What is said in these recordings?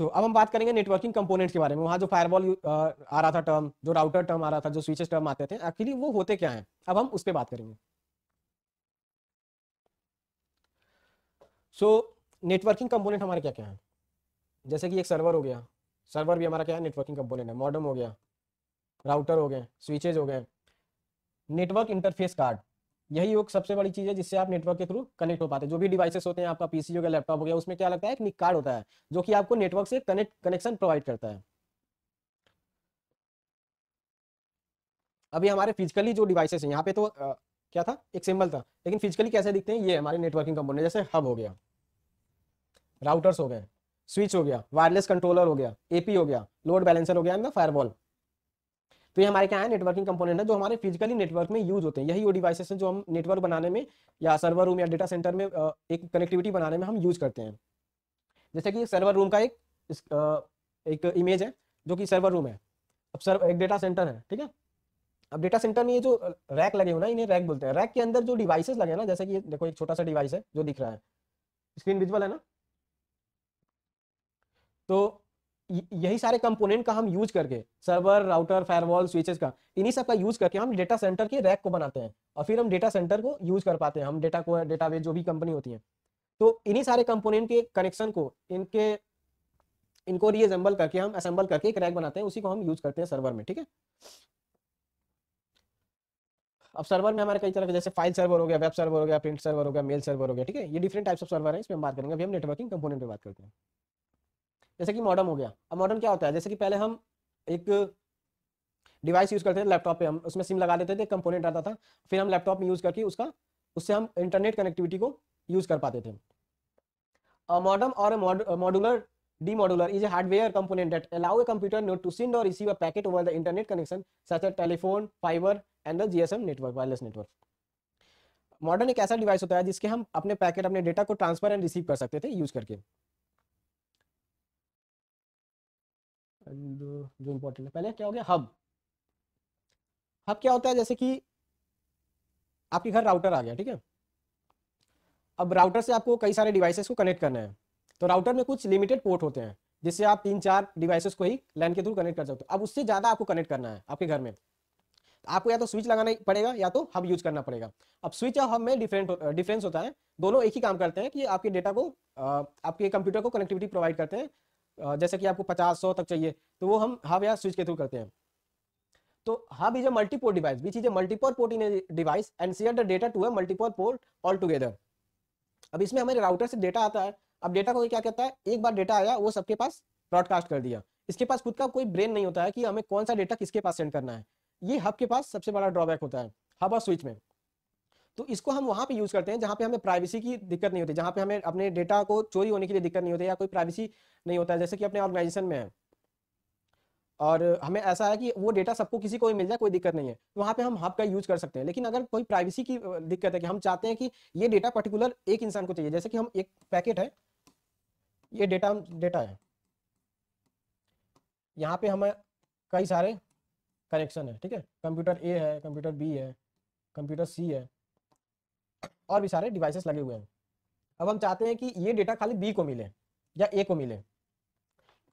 अब हम बात करेंगे नेटवर्किंग कंपोनेंट्स के बारे में। वहाँ जो फायरवॉल आ रहा था टर्म, जो राउटर टर्म आ रहा था, जो स्विचेस टर्म आते थे, एक्चुअली वो होते क्या हैं, अब हम उस पर बात करेंगे। सो नेटवर्किंग कंपोनेंट हमारे क्या क्या है, जैसे कि एक सर्वर हो गया, सर्वर भी हमारा क्या है, नेटवर्किंग कंपोनेंट है। मॉडेम हो गया, राउटर हो गए, स्विचेज हो गए, नेटवर्क इंटरफेस कार्ड, यही एक सबसे बड़ी चीज़ है जिससे आप नेटवर्क के थ्रू कनेक्ट हो पाते हैं। जो भी डिवाइसेस होते हैं, आपका पीसी हो गया, लैपटॉप हो गया, उसमें क्या लगता है, एक निक कार्ड होता है जो कि आपको नेटवर्क से कनेक्शन प्रोवाइड करता है। अभी हमारे फिजिकली जो डिवाइसेस हैं, यहाँ पे तो क्या था, एक सिंबल था, लेकिन फिजिकली कैसे दिखते हैं, ये हमारे नेटवर्किंग कंपोनेंट, जैसे हब हो गया, राउटर्स हो गए, स्विच हो गया, वायरलेस कंट्रोलर हो गया, एपी हो गया, लोड बैलेंसर हो गया एंड द फायरवॉल। तो ये हमारे क्या है, नेटवर्किंग कंपोनेंट है जो हमारे फिजिकली नेटवर्क में यूज होते हैं। यही वो डिवाइसेस हैं जो हम नेटवर्क बनाने में या सर्वर रूम या डेटा सेंटर में एक कनेक्टिविटी बनाने में हम यूज करते हैं। जैसे कि सर्वर रूम का एक इमेज है जो कि सर्वर रूम है। अब सर एक डेटा सेंटर है, ठीक है। अब डेटा सेंटर में ये जो रैक लगे हो ना, इन्हें रैक बोलते हैं। रैक के अंदर जो डिवाइसेस लगे हैं ना, जैसे कि देखो एक छोटा सा डिवाइस है जो दिख रहा है, स्क्रीन विजुअल है ना, तो यही सारे कंपोनेंट का हम यूज करके, सर्वर, राउटर, फायरवॉल, स्विचेस का, इन्हीं सब का यूज करके हम डेटा सेंटर के रैक को बनाते हैं और फिर हम डेटा सेंटर को यूज कर पाते हैं, हम डेटा को, डेटाबेस जो भी कंपनी होती है। तो इन्हीं सारे कंपोनेंट के कनेक्शन को, इनको रीअसेंबल करके, हम असेंबल करके एक रैक बनाते हैं, उसी को हम यूज करते हैं सर्वर में, ठीक है। अब सर्वर में हमारे कई तरह के, जैसे फाइल सर्वर हो गया, वेब सर्वर हो गया, प्रिंट सर्वर हो गया, मेल सर्वर हो गया, ठीक है। ये डिफरेंट टाइप्स ऑफ सर्वर है, इसमें हम बात करेंगे। अभी हम नेटवर्किंग कंपोनेंट पे बात करते हैं। जैसे कि मॉडेम हो गया। अब मॉडेम क्या होता है, जैसे कि पहले हम एक डिवाइस यूज करते थे लैपटॉप पे, हम उसमें सिम लगा देते थे, कंपोनेंट आता था, फिर हम लैपटॉप में यूज करके उससे हम इंटरनेट कनेक्टिविटी को यूज कर पाते थे। मॉडेम और modular demodular is a hardware component that allow a computer node to send or receive a packet over the internet connection such as telephone, fiber and the GSM network, wireless network. Modern एक ऐसा device होता है जिसके हम अपने packet, अपने data को transfer and receive कर सकते थे यूज करके। जो इंपॉर्टेंट है, पहले क्या हो गया, हब। हब क्या होता है, जैसे कि आपके घर राउटर आ गया, ठीक है। अब राउटर से आपको कई सारे डिवाइसेस को कनेक्ट करना है, तो राउटर में कुछ लिमिटेड पोर्ट होते हैं जिससे आप 3-4 डिवाइसेस को ही लैन के थ्रू कनेक्ट कर सकते हो। अब उससे ज्यादा आपको कनेक्ट करना है आपके घर में, आपको या तो स्विच लगाना पड़ेगा या तो हब यूज करना पड़ेगा। अब स्विच और हब में डिफरेंस होता है, दोनों एक ही काम करते हैं कि आपके डेटा को, आपके कंप्यूटर को कनेक्टिविटी प्रोवाइड करते हैं। जैसे कि आपको 50-100 तक चाहिए तो वो हम हब या स्विच के थ्रू करते हैं। तो hub is a multiport device which is a multiple port in a device and share the data to a multiple port all together. अब इसमें हमारे राउटर से डेटा आता है। अब डेटा को क्या कहता है, एक बार डेटा आया वो सबके पास ब्रॉडकास्ट कर दिया। इसके पास खुद का कोई ब्रेन नहीं होता है कि हमें कौन सा डेटा किसके पास सेंड करना है। ये हब के पास सबसे बड़ा ड्रॉबैक होता है, हब और स्विच में। तो इसको हम वहां पे यूज करते हैं जहां पे हमें प्राइवेसी की दिक्कत नहीं होती, जहां पे हमें अपने डेटा को चोरी होने के लिए दिक्कत नहीं होती या कोई प्राइवेसी नहीं होता है, जैसे कि अपने ऑर्गेनाइजेशन में है और हमें ऐसा है कि वो डेटा सबको, किसी को भी मिल जाए, कोई दिक्कत नहीं है, तो वहां पे हम हब का यूज कर सकते हैं। लेकिन अगर कोई प्राइवेसी की दिक्कत है कि हम चाहते हैं कि ये डेटा पर्टिकुलर एक इंसान को चाहिए, जैसे कि हम एक पैकेट है, ये डेटा डेटा है, यहाँ पे हमें कई सारे कनेक्शन है, ठीक है। कंप्यूटर ए है, कंप्यूटर बी है, कंप्यूटर सी है, और भी सारे डिवाइसेस लगे हुए हैं। अब हम चाहते हैं कि ये डेटा खाली बी को मिले या ए को मिले,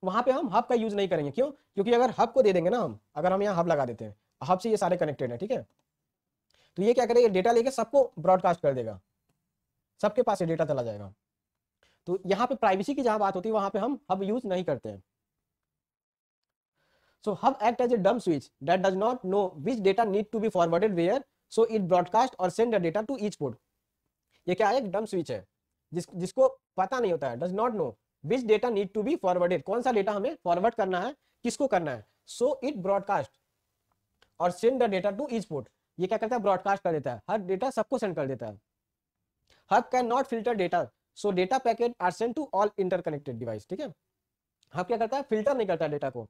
वहां पे हम हब का यूज नहीं करेंगे। क्यों? क्योंकि अगर हब को दे देंगे ना हम, अगर हम यहाँ हब लगा देते हैं, हब से ये सारे कनेक्टेड है, ठीक है, तो ये क्या करेगा, डेटा लेके सबको ब्रॉडकास्ट कर देगा, सबके पास ये डेटा चला जाएगा। तो यहाँ पे प्राइवेसी की जहां बात होती है वहां पे हम हब यूज नहीं करते हैं। So hub act as a dumb switch that does not know which data need to be forwarded where, so it broadcast or send the data to each port. ये क्या है, एक डम स्विच है जिसको पता नहीं होता है, does not know which data need to be forwarded, कौन सा डेटा हमें फॉरवर्ड करना है, किसको करना है, so it broadcast और send the data to each port। ये क्या करता है, ब्रॉडकास्ट कर देता है, हर डेटा सबको सेंड कर देता है। Hub can not filter data, so data packet are send to all interconnected device, ठीक है। हब क्या करता है, फिल्टर नहीं करता है डेटा को।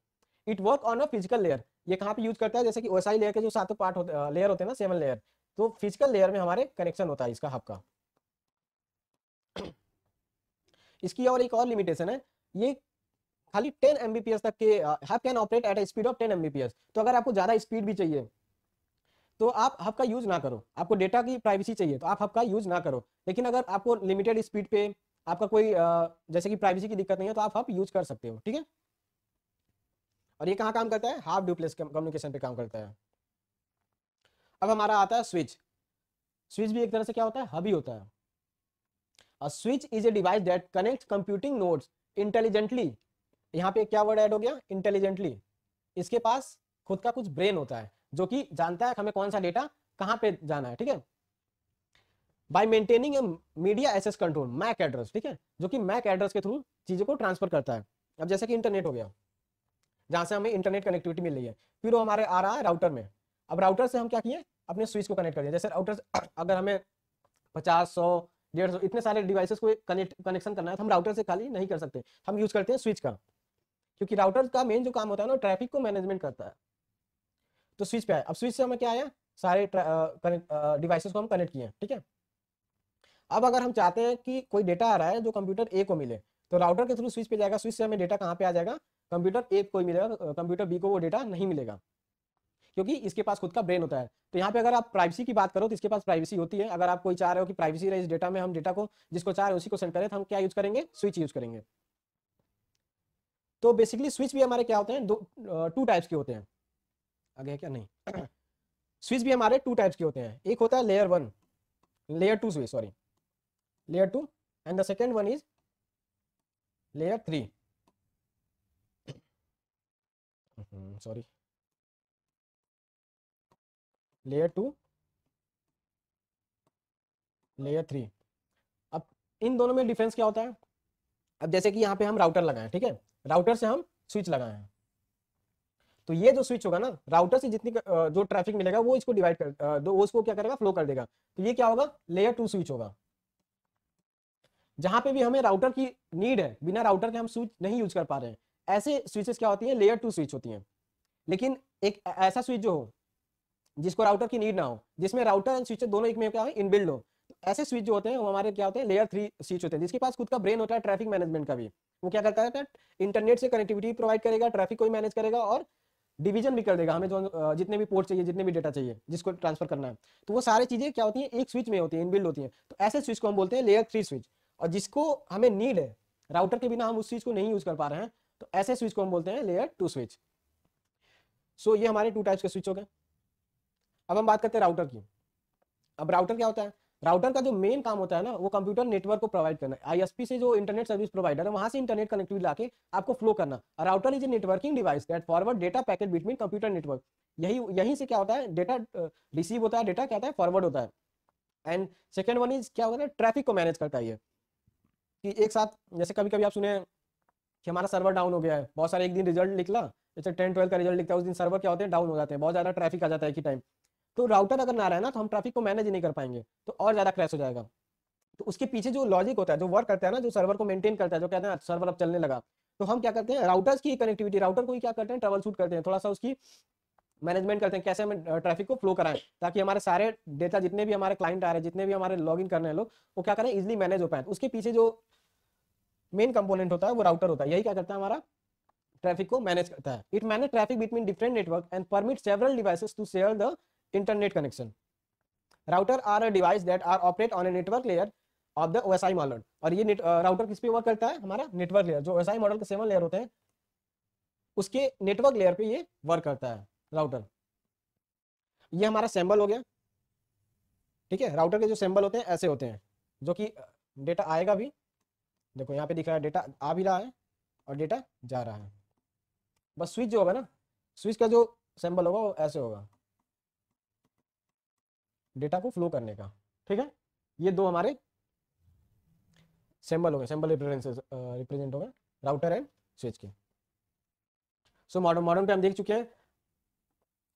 It work on a physical layer, ये कहाँ पे यूज करता है, जैसे कि ओएसआई लेयर के जो सातों पार्ट होते, लेयर होते हैं ना, 7 लेयर, तो फिजिकल लेयर में हमारे कनेक्शन होता है इसका, हब का। इसकी और एक और लिमिटेशन है, ये खाली 10 Mbps तक के, hub can operate at a speed of 10 Mbps। तो अगर आपको ज्यादा स्पीड भी चाहिए तो आप हब का यूज ना करो, आपको डेटा की प्राइवेसी चाहिए तो आप हब का यूज ना करो। लेकिन अगर आपको लिमिटेड स्पीड पे आपका कोई जैसे कि प्राइवेसी की दिक्कत नहीं है तो आप हब यूज कर सकते हो, ठीक है। और ये कहाँ काम करता है, हाफ ड्यूप्लेक्स कम्युनिकेशन पे काम करता है। अब हमारा आता है स्विच। स्विच भी एक तरह से क्या होता है, हब ही होता है। A switch is a device that connect computing nodes intelligently. यहाँ पे क्या वर्ड ऐड हो गया, इंटेलिजेंटली। इसके पास खुद का कुछ ब्रेन होता है जो कि जानता है हमें कौन सा डेटा कहाँ पे जाना है, ठीक है। By maintaining a media access control, MAC address, ठीक है, जो कि मैक एड्रेस के थ्रू चीजों को ट्रांसफर करता है। अब जैसे कि इंटरनेट हो गया, जहां से हमें इंटरनेट कनेक्टिविटी मिल रही है, फिर वो हमारे आ रहा है राउटर में। अब राउटर से हम क्या किए, अपने स्विच को कनेक्ट कर दिया। जैसे राउटर से अगर हमें 50, 100, 150 इतने सारे डिवाइसेस को कनेक्शन करना है तो हम राउटर से खाली नहीं कर सकते, हम यूज करते हैं स्विच का, क्योंकि राउटर का मेन जो काम होता है ना, ट्रैफिक को मैनेजमेंट करता है। तो स्विच पे आया। अब स्विच से हमें क्या आया, सारे डिवाइसेस को हम कनेक्ट किए, ठीक है। अब अगर हम चाहते हैं कि कोई डेटा आ रहा है जो कंप्यूटर ए को मिले, तो राउटर के थ्रू स्विच पे जाएगा, स्विच से हमें डेटा कहाँ पे आ जाएगा, कंप्यूटर ए को ही मिलेगा, कंप्यूटर बी को वो डेटा नहीं मिलेगा, क्योंकि इसके पास खुद का ब्रेन होता है। तो यहाँ पे अगर आप प्राइवेसी की बात करो तो इसके पास प्राइवेसी होती है। अगर आप कोई चाह रहे हो कि प्राइवेसी रहे इस डेटा में, हम डेटा को जिसको चाह रहे हो उसी को सेंड करें, तो हम क्या यूज करेंगे, स्विच यूज करेंगे। तो बेसिकली स्विच भी हमारे क्या होते हैं, टू टाइप्स के होते हैं। आगे है क्या, नहीं स्विच भी हमारे टू टाइप्स के होते हैं। एक होता है layer 1, layer 2 switch, sorry, layer 2, and the second one is layer 3, sorry, layer 2, layer 3। अब इन दोनों में डिफरेंस क्या होता है। अब जैसे कि यहाँ पे हम राउटर लगाएं, ठीक है, राउटर से हम स्विच लगाए हैं, तो ये जो स्विच होगा ना, राउटर से जितनी जो ट्रैफिक मिलेगा वो इसको डिवाइड कर वो उसको क्या करेगा, फ्लो कर देगा। तो ये क्या होगा, लेयर 2 स्विच होगा। जहां पे भी हमें राउटर की नीड है, बिना राउटर के हम स्विच नहीं यूज कर पा रहे हैं, ऐसे स्विचेस क्या होती है, लेयर 2 स्विच होती हैं। लेकिन एक ऐसा स्विच जो हो जिसको राउटर की नीड ना हो, जिसमें राउटर एंड स्विच दोनों एक में क्या है, इनबिल्ड हो, ऐसे स्विच जो होते हैं वो हमारे क्या होते हैं, लेयर 3 स्विच होते हैं, जिसके पास खुद का ब्रेन होता है ट्रैफिक मैनेजमेंट का भी। वो क्या करता है, इंटरनेट से कनेक्टिविटी प्रोवाइड करेगा, ट्रैफिक को ही मैनेज करेगा, और डिवीजन भी कर देगा हमें जो जितने भी पोर्ट चाहिए, जितने भी डेटा चाहिए जिसको ट्रांसफर करना है, तो वो सारी चीजें क्या होती हैं, एक स्विच में होती है, इनबिल्ड होती है। तो ऐसे स्विच को हम बोलते हैं लेयर 3 स्विच। और जिसको हमें नीड है, राउटर के बिना हम उस चीज को नहीं यूज कर पा रहे हैं, तो ऐसे स्विच को हम बोलते हैं लेयर 2 स्विच। सो ये हमारे टू टाइप्स के स्विच हो गए। अब हम बात करते हैं राउटर की। अब राउटर क्या होता है, राउटर का जो मेन काम होता है ना, वो कंप्यूटर नेटवर्क को प्रोवाइड करना है। आईएसपी से जो इंटरनेट सर्विस प्रोवाइडर है, वहां से इंटरनेट कनेक्टिविटी लाके आपको फ्लो करना। Router is a networking device that forward data packet between computer network. यहीं से क्या होता है, डेटा रिसीव होता है, डेटा क्या होता है, फॉरवर्ड होता है। एंड सेकेंड वन इज क्या होता है, ट्रैफिक को मैनेज करता है ये, कि एक साथ जैसे कभी कभी आप सुने कि हमारा सर्वर डाउन हो गया है, बहुत सारे एक दिन रिजल्ट निकला, जैसे 10, 12 का रिजल्ट निकला, उस दिन सर्वर क्या होते हैं, डाउन हो जाते हैं, बहुत ज्यादा ट्रैफिक आ जाता है एक ही टाइम। तो राउटर अगर ना रहे ना, तो हम ट्रैफिक को मैनेज नहीं कर पाएंगे, तो और ज्यादा क्रैश हो जाएगा। तो उसके पीछे जो लॉजिक होता है, जो वर्क करता है ना, जो सर्वर को मेंटेन करता है, जो कहते हैं सर्वर अब चलने लगा, तो हम क्या करते हैं, राउटर्स की कनेक्टिविटी, राउटर को ही क्या करते हैं, ट्रबल शूट करते हैं, थोड़ा सा उसकी मैनेजमेंट करते हैं, कैसे हम ट्रैफिक को फ्लो कराएं, ताकि हमारे सारे डेटा, जितने भी हमारे क्लाइंट आ रहे हैं, जितने भी हमारे लॉग इन करने हैं लोग, वो क्या करें, इजिली मैनेज हो पाए। उसके पीछे जो मेन कंपोनेंट होता है वो राउटर होता है, यही क्या करता है, हमारा ट्रैफिक को मैनेज करता है। It manage traffic between different network and permit several devices to share the internet connection. Router are a device that are operate on a network layer of the OSI model. और ये router किस पे work करता है, हमारा network layer, जो OSI model के 7 layer होते हैं, उसके नेटवर्क लेयर पे ये वर्क करता है राउटर। ये हमारा सिंबल हो गया, ठीक है। राउटर के जो सिंबल होते हैं ऐसे होते हैं, जो कि डेटा आएगा भी, देखो यहाँ पे दिख रहा है, डेटा आ भी रहा है और डेटा जा रहा है। बस स्विच जो होगा ना, स्विच का जो सिंबल होगा वो ऐसे होगा, डेटा को फ्लो करने का, ठीक है। ये दो हमारे सिंबल हो गए, सिंबल रिप्रेजेंट हो गए राउटर एंड स्विच के। सो मॉडर्न पे हम देख चुके हैं,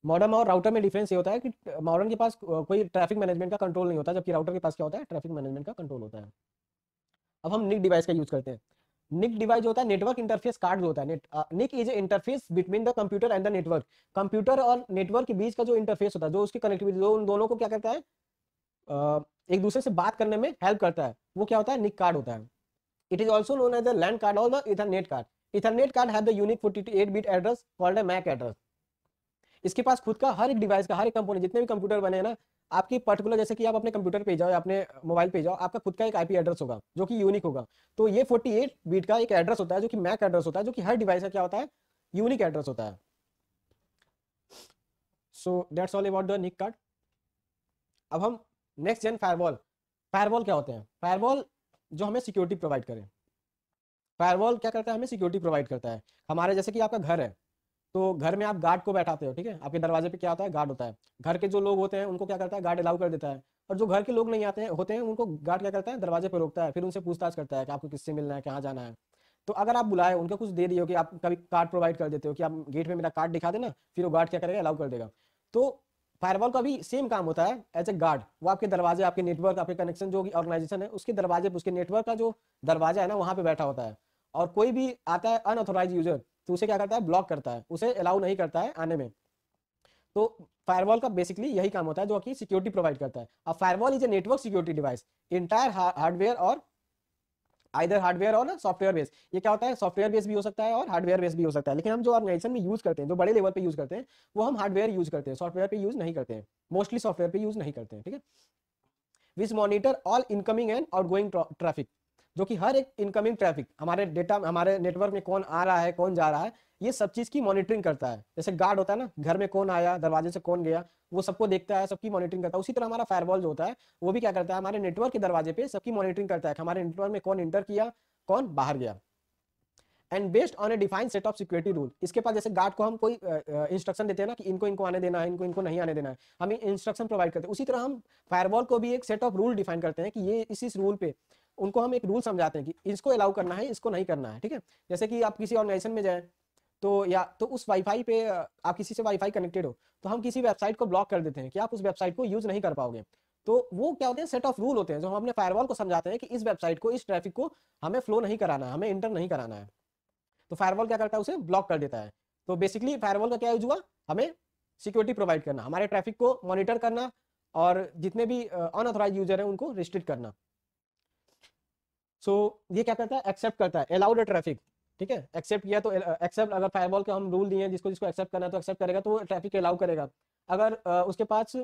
मॉडर्न और राउटर में डिफरेंस ये होता है कि मॉडर्न के पास कोई ट्रैफिक मैनेजमेंट का कंट्रोल नहीं होता, जबकि राउटर के पास क्या होता है, ट्रैफिक मैनेजमेंट का कंट्रोल होता है। अब हम निक डिवाइस का यूज करते हैं। निक डिवाइस होता है नेटवर्क इंटरफेस कार्ड जो होता है। NIC is interface between the computer and the network. Computer और नेटवर्क के बीच का जो इंटरफेस होता है, जो उसकी कनेक्टिविटी, जो उन दोनों को क्या करता है, एक दूसरे से बात करने में हेल्प करता है, वो क्या होता है, निक कार्ड होता है। It is also known as the LAN card और the Ethernet card. Ethernet card have the unique 48 bit address called a MAC address. इसके पास खुद का हर एक डिवाइस का, हर एक कंपोनेंट, जितने भी कंप्यूटर बने हैं ना, आपकी पर्टिकुलर, जैसे कि आप अपने कंप्यूटर पे जाओ या अपने मोबाइल पे जाओ, आपका खुद का एक आईपी एड्रेस होगा जो कि यूनिक होगा। तो ये 48 बीट का एक एड्रेस होता है जो कि मैक एड्रेस होता है, जो कि हर डिवाइस का क्या होता है, यूनिक एड्रेस होता है। So that's all about the NIC card. अब हम नेक्स्ट जेन फायरवॉल। फायरवॉल क्या होते हैं? फायरवॉल जो हमें सिक्योरिटी प्रोवाइड करें। फायरवॉल क्या करता है? हमें सिक्योरिटी प्रोवाइड करता है। हमारे जैसे कि आपका घर है, तो घर में आप गार्ड को बैठाते हो, ठीक है, आपके दरवाजे पे क्या होता है, गार्ड होता है। घर के जो लोग होते हैं उनको क्या करता है, गार्ड अलाउ कर देता है। और जो घर के लोग नहीं आते हैं होते हैं, उनको गार्ड क्या करता है, दरवाजे पे रोकता है, फिर उनसे पूछताछ करता है कि आपको किससे मिलना है, कहाँ जाना है। तो अगर आप बुलाए, उनको कुछ दे दिए हो कि आप कभी कार्ड प्रोवाइड कर देते हो कि आप गेट में मेरा कार्ड दिखा देना, फिर वो गार्ड क्या करेगा, अलाउ कर देगा। तो फायरवॉल का भी सेम काम होता है एज ए गार्ड। वो आपके दरवाजे, आपके नेटवर्क, आपके कनेक्शन, जो ऑर्गेनाइजेशन है उसके दरवाजे पे, उसके नेटवर्क का जो दरवाजा है ना, वहाँ पे बैठा होता है। और कोई भी आता है अनऑथोराइज यूजर, तो उसे क्या करता है, ब्लॉक करता है, उसे अलाउ नहीं करता है आने में। तो फायरवॉल का बेसिकली यही काम होता है जो कि सिक्योरिटी प्रोवाइड करता है। अब firewall is a network security device, entire hardware और आइदर हार्डवेयर और सॉफ्टवेयर बेस। ये क्या होता है, सॉफ्टवेयर बेस भी हो सकता है और हार्डवेयर बेस भी हो सकता है। लेकिन हम जो ऑर्गेनाइजेशन में यूज करते हैं, जो बड़े लेवल पे यूज करते हैं, वो हम हार्डवेयर यूज करते हैं, सॉफ्टवेयर पे यूज नहीं करते हैं। मोस्टली सॉफ्टवेयर पे यूज नहीं करते हैं, ठीक है। Which monitor all incoming and outgoing traffic, जो कि हर एक इनकमिंग ट्रैफिक, हमारे डेटा, हमारे नेटवर्क में कौन आ रहा है, कौन जा रहा है, ये सब चीज की मॉनिटरिंग करता है। जैसे गार्ड होता है ना, घर में कौन आया, दरवाजे से कौन गया, वो सबको देखता है, सबकी मॉनिटरिंग करता है। उसी तरह हमारा फायरवॉल जो होता है, वो भी क्या करता है, हमारे नेटवर्क के दरवाजे पे सबकी मॉनिटरिंग करता है कि हमारे नेटवर्क में कौन इंटर किया, कौन बाहर गया। And based on A defined set of security rule, इसके पास जैसे गार्ड को हम कोई इंस्ट्रक्शन देते हैं ना कि इनको इनको आने देना है, इनको इनको नहीं आने देना है, हम इंस्ट्रक्शन प्रोवाइड करते हैं। उसी तरह हम फायरवॉल को भी एक सेट ऑफ रूल डिफाइन करते हैं कि ये इस रूल पे उनको हम एक रूल समझाते हैं कि इसको अलाउ करना है, इसको नहीं करना है, ठीक है। जैसे कि आप किसी ऑर्गेनाइजेशन में जाए, तो या तो उस वाईफाई पे आप किसी से वाईफाई कनेक्टेड हो, तो हम किसी वेबसाइट को ब्लॉक कर देते हैं कि आप उस वेबसाइट को यूज नहीं कर पाओगे। तो वो क्या होते हैं, सेट ऑफ रूल होते हैं जो हम अपने फायरवॉल को समझाते हैं कि इस वेबसाइट को, इस ट्रैफिक को हमें फ्लो नहीं कराना है, हमें इंटर नहीं कराना है। तो फायरवॉल क्या करता है, उसे ब्लॉक कर देता है। तो बेसिकली फायरवॉल का क्या यूज हुआ, हमें सिक्योरिटी प्रोवाइड करना, हमारे ट्रैफिक को मॉनिटर करना, और जितने भी अनऑथराइज यूजर हैं उनको रिस्ट्रिक्ट करना। सो ये क्या करता है, एक्सेप्ट करता है, अलाउड ट्रैफिक, ठीक है। एक्सेप्ट किया तो एक्सेप्ट, अगर फायरवॉल के हम रूल दिए हैं, जिसको जिसको एक्सेप्ट करना है तो एक्सेप्ट करेगा, तो वो ट्रैफिक अलाउ करेगा। अगर उसके पास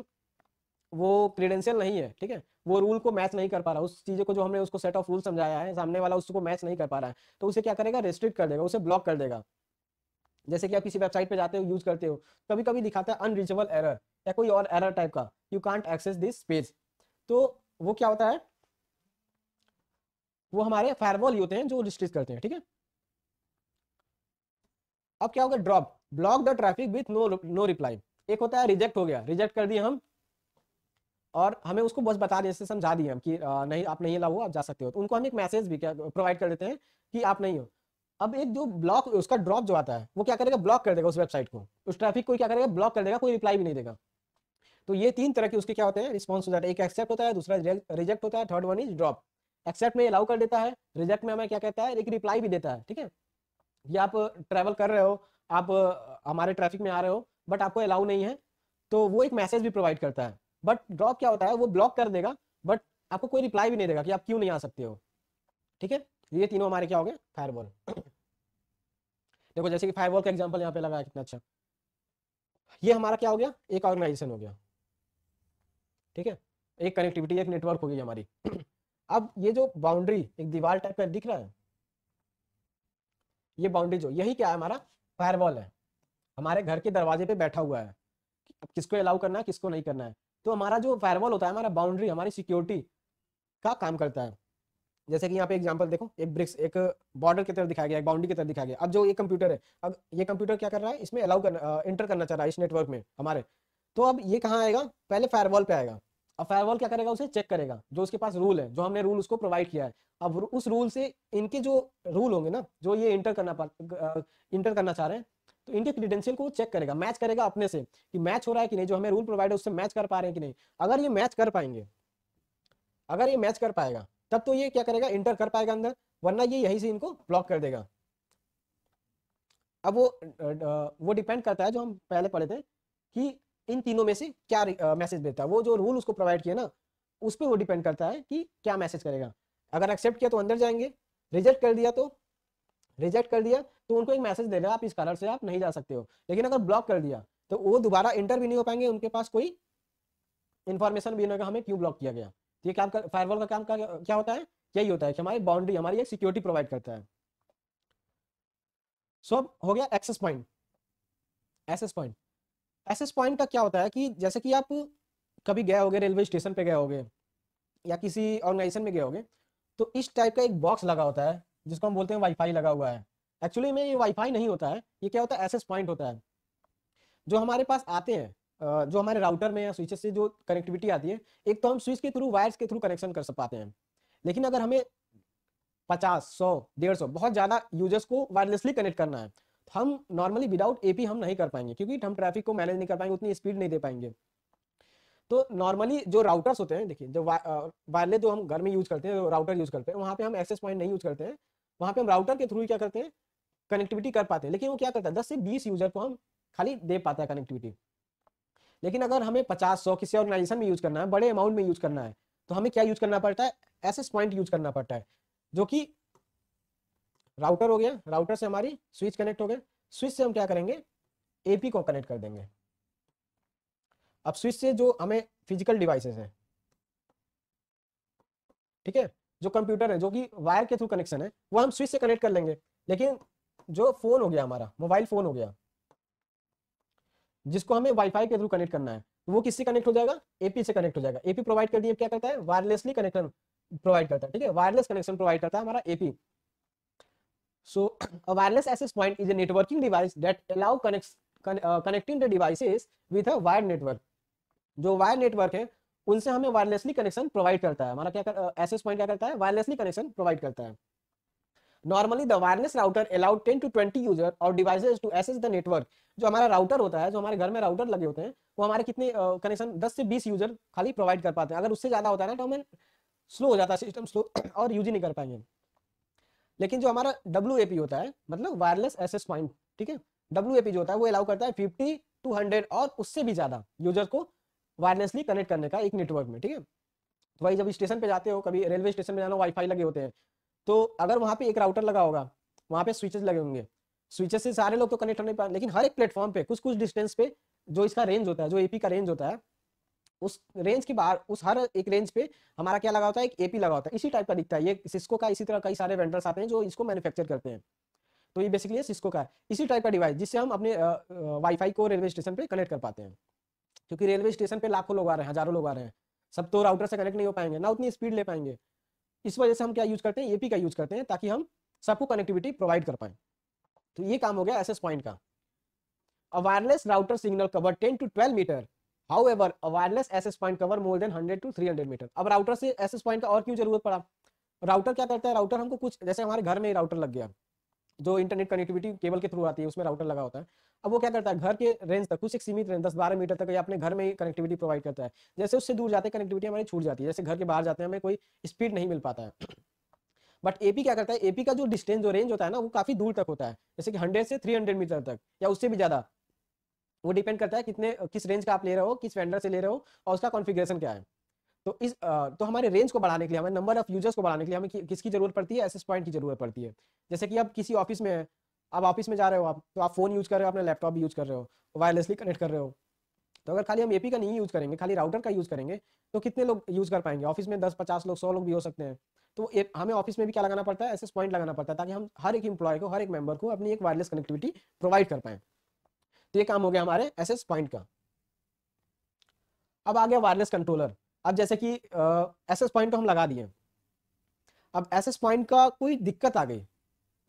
वो क्रेडेंशियल नहीं है, ठीक है, वो रूल को मैच नहीं कर पा रहा, उस चीज़ को जो हमने उसको सेट ऑफ रूल समझाया है, सामने वाला उसको मैच नहीं कर पा रहा है, तो उसे क्या करेगा, रेस्ट्रिक्ट कर देगा, उसे ब्लॉक कर देगा। जैसे कि आप किसी वेबसाइट पे जाते हो, यूज करते हो, कभी कभी दिखाता है अनरीचेबल एरर या कोई और एरर टाइप का, you can't access this page. तो वो क्या होता है, वो हमारे फायरवॉल ही होते हैं जो रिस्ट्रिक्ट करते हैं, ठीक है। अब क्या होगा, drop, block the traffic with no reply. एक होता है रिजेक्ट, हो गया, रिजेक्ट कर दिया हम, और हमें उसको बस बता दिए, समझा दिए हम कि नहीं, आप नहीं अलाउ हो, आप जा सकते हो। तो उनको हम एक मैसेज भी क्या प्रोवाइड कर देते हैं कि आप नहीं हो। अब एक जो ब्लॉक, उसका ड्रॉप जो आता है, वो क्या करेगा, ब्लॉक कर देगा उस वेबसाइट को, उस ट्रैफिक को क्या करेगा, ब्लॉक कर देगा, कोई रिप्लाई भी नहीं देगा। तो ये तीन तरह के उसके क्या होते हैं, रिस्पॉन्स हो जाता है। एक एक्सेप्ट होता है, दूसरा रिजेक्ट होता है, third one is drop. Accept में अलाउ कर देता है, रिजेक्ट में हमें क्या कहता है, एक रिप्लाई भी देता है, ठीक है। ये आप ट्रैवल कर रहे हो, आप हमारे ट्रैफिक में आ रहे हो, बट आपको अलाउ नहीं है, तो वो एक मैसेज भी प्रोवाइड करता है। बट ड्रॉप क्या होता है, वो ब्लॉक कर देगा, बट आपको कोई रिप्लाई भी नहीं देगा कि आप क्यों नहीं आ सकते हो, ठीक है। ये तीनों हमारे क्या हो गए, फायरवॉल। देखो जैसे कि फायरवॉल का एग्जांपल यहाँ पे लगा है, कितना अच्छा। ये हमारा क्या हो गया, एक ऑर्गेनाइजेशन हो गया, ठीक है, एक कनेक्टिविटी, एक नेटवर्क हो गई हमारी। अब ये जो बाउंड्री, एक दीवार टाइप का दिख रहा है, ये बाउंड्री जो, यही क्या है, हमारा फायरवॉल है, हमारे घर के दरवाजे पे बैठा हुआ है, किसको अलाउ करना है, किसको नहीं करना है। तो हमारा जो फायरवॉल होता है, हमारा बाउंड्री, हमारी सिक्योरिटी का काम करता है। जैसे कि यहाँ पे एग्जांपल देखो, एक ब्रिक्स, एक बॉर्डर की तरफ दिखाया गया, एक बाउंड्री की तरफ दिखाया गया। अब जो ये कंप्यूटर है, अब ये कंप्यूटर क्या कर रहा है, इसमें अलाउ करना, इंटर करना चाह रहा है इस नेटवर्क में हमारे। तो अब ये कहाँ आएगा, पहले फायरवॉल पे आएगा। अब फायरवॉल क्या करेगा, उसे चेक करेगा, जो उसके पास रूल है, जो हमने रूल उसको प्रोवाइड किया है। अब उस रूल से इनके जो रूल होंगे ना, जो ये इंटर करना चाह रहे हैं, तो इनके क्रीडेंशियल को चेक करेगा, मैच करेगा अपने से कि मैच हो रहा है कि नहीं, जो हमें रूल प्रोवाइड है उससे मैच कर पा रहे हैं कि नहीं। अगर ये मैच कर पाएंगे, अगर ये मैच कर पाएगा, तब तो ये क्या करेगा, इंटर कर पाएगा अंदर, वरना ये यहीं से इनको ब्लॉक कर देगा। अब वो डिपेंड करता है, जो हम पहले पढ़े थे कि इन तीनों में से क्या मैसेज देता है, वो जो रूल उसको प्रोवाइड किया ना, उस पर वो डिपेंड करता है कि क्या मैसेज करेगा। अगर एक्सेप्ट किया तो अंदर जाएंगे, रिजेक्ट कर दिया तो उनको एक मैसेज देगा, आप इस कारण से आप नहीं जा सकते हो। लेकिन अगर ब्लॉक कर दिया तो वो दोबारा इंटर भी नहीं हो पाएंगे, उनके पास कोई इन्फॉर्मेशन भी का हमें क्यों ब्लॉक किया गया। तो ये काम का फायरवॉल का काम का क्या होता है, यही होता है कि हमारी बाउंड्री, हमारी एक सिक्योरिटी प्रोवाइड करता है। सो अब हो गया access point. Access point, access point का क्या होता है कि जैसे कि आप कभी गए होगे, रेलवे स्टेशन पे गए होगे या किसी ऑर्गेनाइजेशन में गए होगे, तो इस टाइप का एक बॉक्स लगा होता है जिसको हम बोलते हैं वाईफाई लगा हुआ है। एक्चुअली में ये वाईफाई नहीं होता है, ये क्या होता है, एक्सेस पॉइंट होता है। जो हमारे पास आते हैं, जो हमारे राउटर में या स्विचेस से जो कनेक्टिविटी आती है, एक तो हम स्विच के थ्रू, वायर्स के थ्रू कनेक्शन कर पाते हैं। लेकिन अगर हमें 50, 100, 150 बहुत ज़्यादा यूजर्स को वायरलेसली कनेक्ट करना है, तो हम नॉर्मली विदाउट एपी हम नहीं कर पाएंगे, क्योंकि हम ट्रैफिक को मैनेज नहीं कर पाएंगे, उतनी स्पीड नहीं दे पाएंगे। तो नॉर्मली जो राउटर्स होते हैं, देखिए जो वायरलेस जो हम घर में यूज करते हैं, जो राउटर यूज करते हैं, वहाँ पे हम एक्सेस पॉइंट नहीं यूज करते हैं, वहाँ पे हम राउटर के थ्रू क्या करते हैं, कनेक्टिविटी कर पाते हैं। लेकिन वो क्या करता है, 10 से 20 यूजर को हम खाली दे पाता है कनेक्टिविटी। लेकिन अगर हमें 50, 100 किसी ऑर्गेनाइजेशन में यूज करना है, बड़े अमाउंट में यूज करना है, तो हमें क्या यूज करना पड़ता है, एक्सेस पॉइंट यूज करना पड़ता है। जो कि राउटर हो गया, राउटर से हमारी स्विच कनेक्ट हो गए, स्विच से हम क्या करेंगे, एपी को कनेक्ट कर देंगे। अब स्विच से जो हमें फिजिकल डिवाइसेस है, ठीक है, जो कंप्यूटर है, जो कि वायर के थ्रू कनेक्शन है, वो हम स्विच से कनेक्ट कर लेंगे। लेकिन जो फोन हो गया हमारा, मोबाइल फोन हो गया, जिसको हमें वाईफाई के थ्रू कनेक्ट करना है, वो किससे कनेक्ट हो जाएगा, एपी से कनेक्ट हो जाएगा। एपी प्रोवाइड कर दिए, क्या करता है, वायरलेसली कनेक्शन प्रोवाइड करता है, ठीक है, वायरलेस कनेक्शन प्रोवाइड करता है हमारा AP. So a wireless access point is a networking device that allow connecting the devices with a wired network. जो वायर नेटवर्क है उनसे हमें वायरलेसली कनेक्शन प्रोवाइड करता है। हमारा क्या एक्सेस पॉइंट क्या करता है, वायरलेसली कनेक्शन प्रोवाइड करता है। Normally the wireless router allowed 10 to 20 user और devices to access the network. जो हमारा राउटर होता है, जो हमारे घर में राउटर लगे होते हैं, वो हमारे कितने कनेक्शन 10 से 20 यूजर खाली प्रोवाइड कर पाते हैं। अगर उससे ज्यादा होता है ना, तो हमें स्लो हो जाता है सिस्टम, स्लो और यूज ही नहीं कर पाएंगे। लेकिन जो हमारा WAP होता है, मतलब वायरलेस एक्सेस पॉइंट, ठीक है, WAP जो होता है वो अलाउ करता है 50 to 100 और उससे भी ज्यादा यूजर को वायरलेसली कनेक्ट करने का एक नेटवर्क में, ठीक है। तो भाई जब स्टेशन पे जाते हो, कभी रेलवे स्टेशन पे जाना, वाईफाई लगे होते हैं, तो अगर वहाँ पे एक राउटर लगा होगा, वहाँ पे स्विचेस लगे होंगे, स्विचेस से सारे लोग तो कनेक्ट होने पाए, लेकिन हर एक प्लेटफॉर्म पे कुछ कुछ डिस्टेंस पे जो इसका रेंज होता है, जो एपी का रेंज होता है, उस रेंज के बाहर, उस हर एक रेंज पे हमारा क्या लगा होता है, एक एपी लगा होता है। इसी टाइप का दिखता है ये सिस्को का। इसी तरह कई सारे वेंडर्स आते हैं जो इसको मैन्युफैक्चर करते हैं। तो ये बेसिकली सिस्को का है, इसी टाइप का डिवाइस, जिससे हम अपने वाईफाई को रेलवे स्टेशन पे कनेक्ट कर पाते हैं। क्योंकि रेलवे स्टेशन पे लाखों लोग आ रहे हैं, हजारों लोग आ रहे हैं, सब तो राउटर से कनेक्ट नहीं हो पाएंगे ना, उतनी स्पीड ले पाएंगे। इस वजह से हम क्या यूज करते हैं, एपी का यूज करते हैं, ताकि हम सबको कनेक्टिविटी प्रोवाइड कर पाए। तो ये काम हो गया एक्सेस पॉइंट का। A wireless router signal cover 10 to 12 metre. However, a wireless access point cover more than 100 to 300 metre. अब राउटर से एक्सेस पॉइंट का और क्यों जरूरत पड़ा, राउटर क्या करता है, राउटर हमको कुछ, जैसे हमारे घर में राउटर लग गया, जो इंटरनेट कनेक्टिविटी केबल के थ्रू आती है, उसमें राउटर लगा होता है। अब वो क्या करता है, घर के रेंज तक, कुछ एक सीमित रेंज 10-12 मीटर तक या अपने घर में ही कनेक्टिविटी प्रोवाइड करता है। जैसे उससे दूर जाते हैं, कनेक्टिविटी हमारी छूट जाती है, जैसे घर के बाहर जाते हैं, हमें कोई स्पीड नहीं मिल पाता है। बट एपी क्या करता है, एपी का जो डिस्टेंस, जो रेंज होता है ना, वो काफी दूर तक होता है, जैसे कि 100 से 300 मीटर तक या उससे भी ज्यादा। वो डिपेंड करता है कितने, किस रेंज का आप ले रहे हो, किस वेंडर से ले रहे हो और उसका कॉन्फ़िगरेशन क्या है। तो तो हमारे रेंज को बढ़ाने के लिए, हमें नंबर ऑफ यूजर्स को बढ़ाने के लिए हमें किसकी जरूरत पड़ती है, एक्सेस पॉइंट की जरूरत पड़ती है। जैसे कि आप किसी ऑफिस में है, अब ऑफिस में जा रहे हो आप, तो आप फोन यूज कर रहे हो, अपना लैपटॉप भी यूज कर रहे हो, वायरलेसली कनेक्ट कर रहे हो। तो अगर खाली हम एपी का नहीं यूज करेंगे, खाली राउटर का यूज करेंगे, तो कितने लोग यूज कर पाएंगे, ऑफिस में 10, 50 लोग, 100 लोग भी हो सकते हैं। तो हमें ऑफिस में भी क्या लगाना पड़ता है, एक्सेस पॉइंट लगाना पड़ता है, ताकि हम हर एक एम्प्लॉय को, हर एक मेंबर को अपनी एक वायरलेस कनेक्टिविटी प्रोवाइड कर पाए। तो ये काम हो गया हमारे एक्सेस पॉइंट का। अब आ गया वायरलेस कंट्रोलर। अब जैसे कि एक्सेस पॉइंट तो हम लगा दिए, अब एक्सेस पॉइंट का कोई दिक्कत आ गई,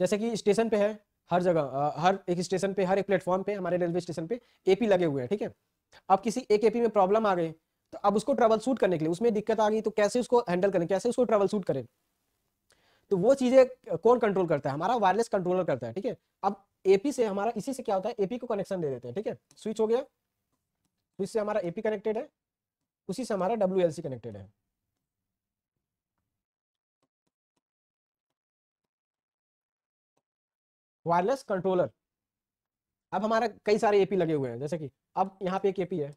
जैसे कि स्टेशन पे है, हर जगह, हर एक स्टेशन पे, हर एक प्लेटफॉर्म पे, हमारे रेलवे स्टेशन पे एपी लगे हुए हैं, ठीक है। अब किसी एक एपी में प्रॉब्लम आ गई, तो अब उसको ट्रबल शूट करने के लिए, उसमें दिक्कत आ गई, तो कैसे उसको हैंडल करें, कैसे उसको ट्रबल शूट करें, तो वो चीजें कौन कंट्रोल करता है, हमारा वायरलेस कंट्रोलर करता है, ठीक है। अब एपी से हमारा, इसी से क्या होता है, एपी को कनेक्शन दे देते हैं, ठीक है, स्विच हो गया, स्विच से हमारा एपी कनेक्टेड है, उसी से हमारा WLC कनेक्टेड है। वायरलेस कंट्रोलर, अब हमारा कई सारे एपी लगे हुए हैं, जैसे कि अब यहाँ पे एक एपी है,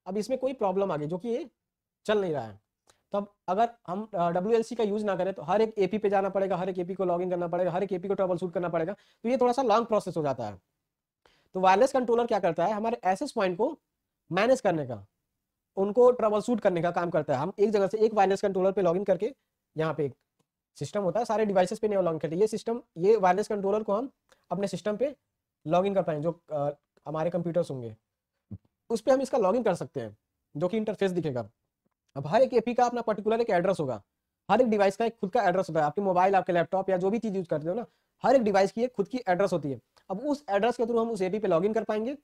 अब इसमें कोई प्रॉब्लम आ गई, जो कि ये चल नहीं रहा है, तब अगर हम WLC का यूज ना करें, तो हर एक एपी पे जाना पड़ेगा, हर एक एपी को लॉगिन करना पड़ेगा, हर एक एपी को ट्रबल शूट करना पड़ेगा, तो ये थोड़ा सा लॉन्ग प्रोसेस हो जाता है। तो वायरलेस कंट्रोलर क्या करता है, हमारे एक्सेस पॉइंट को मैनेज करने का, उनको ट्रबल शूट करने का काम करता है। हम एक जगह से एक वायरलेस कंट्रोलर पे लॉगिन करके, यहाँ पे एक सिस्टम होता है, सारे डिवाइसेस पे नहीं लॉगिन करते, ये सिस्टम, ये वायरलेस कंट्रोलर को हम अपने सिस्टम पे लॉगिन कर पाएंगे, जो हमारे कंप्यूटर्स होंगे उस पर हम इसका लॉगिन कर सकते हैं, जो कि इंटरफेस दिखेगा। अब हर एक एपी का अपना पर्टिकुलर एक एड्रेस होगा, हर एक डिवाइस का एक खुद का एड्रेस होता है। आपके मोबाइल, आपके लैपटॉप या जो भी चीज यूज करते हो ना, हर एक डिवाइस की एक खुद की एड्रेस होती है। अब उस एड्रेस के थ्रू हम उस एपी पे लॉगिन कर पाएंगे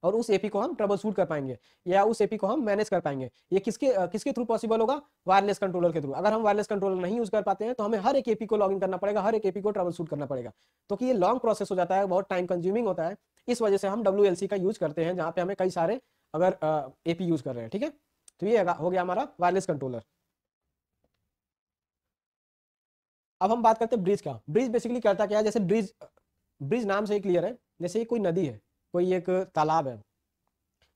और उस एपी को हम ट्रबल शूट कर पाएंगे या उस एपी को हम मैनेज कर पाएंगे। ये किसके थ्रू पॉसिबल होगा? वायरलेस कंट्रोलर के थ्रू। अगर हम वायरलेस कंट्रोलर नहीं यूज कर पाते हैं तो हमें हर एक एपी को लॉगिन करना पड़ेगा, हर एक एपी को ट्रबल शूट करना पड़ेगा, तो कि ये लॉन्ग प्रोसेस हो जाता है, बहुत टाइम कंज्यूमिंग होता है। इस वजह से हम WLC का यूज करते हैं, जहां पे हमें कई सारे अगर एपी यूज कर रहे हैं, ठीक है। तो ये हो गया हमारा वायरलेस कंट्रोलर। अब हम बात करते हैं ब्रिज का। ब्रिज बेसिकली करता क्या है? जैसे ब्रिज, ब्रिज नाम से ही क्लियर है, जैसे कोई नदी है, कोई एक तालाब है,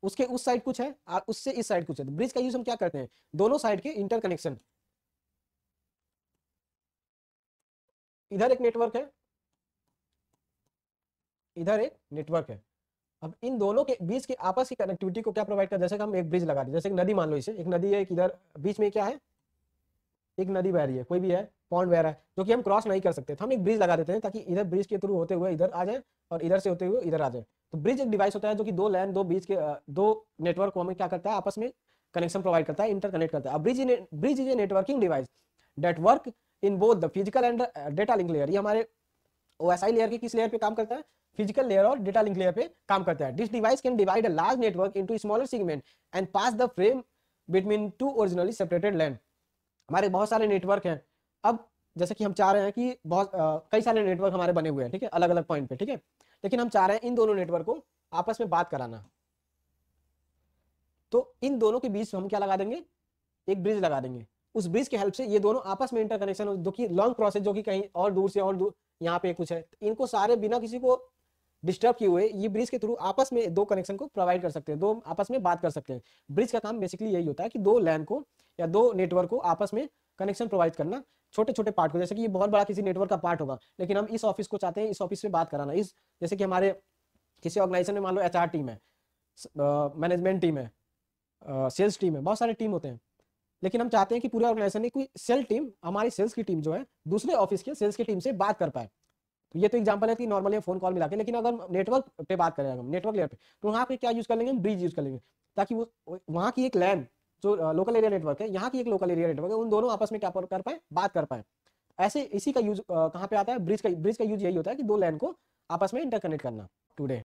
उसके उस साइड कुछ है और उससे इस साइड कुछ है। ब्रिज का यूज हम क्या करते हैं? दोनों साइड के इंटरकनेक्शन। इधर एक नेटवर्क है, इधर एक नेटवर्क है। अब इन दोनों के बीच के आपस की कनेक्टिविटी को क्या प्रोवाइड कर, जैसे कि हम एक ब्रिज लगा दें, जैसे एक नदी मान लो, इसे एक नदी है, एक इधर बीच में क्या है, एक नदी बह रही है, कोई भी है, पॉन्ड बह रहा है, जो कि हम क्रॉस नहीं कर सकते, तो हम एक ब्रिज लगा देते हैं ताकि इधर ब्रिज के थ्रू होते हुए इधर आ जाए और इधर से होते हुए इधर आ जाए। तो ब्रिज एक डिवाइस होता है जो कि दो लैन, दो बीच के दो नेटवर्क को हमें क्या करता है, आपस में कनेक्शन प्रोवाइड करता है, इंटरकनेक्ट करता है। Bridge is a networking device that work in both the physical and data link layer. ये हमारे OSI लेयर के किस लेयर पे काम करता है? फिजिकल लेयर और डेटा लिंक लेयर पे काम करता है। This device can divide a large network into smaller segment and pass the frame between two originally separated LAN. हमारे बहुत सारे नेटवर्क हैं। अब जैसे कि हम चाह रहे हैं कि बहुत कई सारे नेटवर्क हमारे बने हुए हैं, ठीक है, अलग अलग पॉइंट पे, ठीक है, लेकिन हम चाह रहे हैं इन दोनों नेटवर्क को आपस में बात कराना, तो इन दोनों के बीच हम क्या लगा देंगे? एक ब्रिज लगा देंगे। उस ब्रिज के हेल्प से ये दोनों आपस में इंटरकनेक्शन हो, जो कि लॉन्ग प्रोसेस, जो कि कहीं और दूर से और दूर, यहाँ पे कुछ है, इनको सारे बिना किसी को डिस्टर्ब किए हुए ये ब्रिज के थ्रू आपस में दो कनेक्शन को प्रोवाइड कर सकते हैं, दो आपस में बात कर सकते हैं। ब्रिज का काम बेसिकली यही होता है कि दो लैन को या दो नेटवर्क को आपस में कनेक्शन प्रोवाइड करना, छोटे छोटे पार्ट को। जैसे कि ये बहुत बड़ा किसी नेटवर्क का पार्ट होगा, लेकिन हम इस ऑफिस को चाहते हैं इस ऑफिस से बात कराना, इस जैसे कि हमारे किसी ऑर्गेनाइजेशन में मान लो HR टीम है, मैनेजमेंट टीम है, सेल्स टीम है, बहुत सारे टीम होते हैं, लेकिन हम चाहते हैं कि पूरे ऑर्गेनाइजेशन में कोई सेल टीम, हमारी सेल्स की टीम जो है, दूसरे ऑफिस के सेल्स की टीम से बात कर पाए। तो ये तो एग्जांपल है कि नॉर्मली फोन कॉल मिला के, लेकिन अगर नेटवर्क पे बात करें, हम नेटवर्क लेयर पे, तो वहाँ पे क्या यूज कर लेंगे? हम ब्रिज यूज कर लेंगे, ताकि वो वहाँ की एक लैन जो लोकल एरिया नेटवर्क है, यहाँ की एक लोकल एरिया नेटवर्क है, उन दोनों आपस में क्या कर पाए? बात कर पाए। ऐसे इसी का यूज कहाँ पे आता है? ब्रिज का यूज यही होता है कि दो लैन को आपस में इंटरकनेक्ट करना। टुडे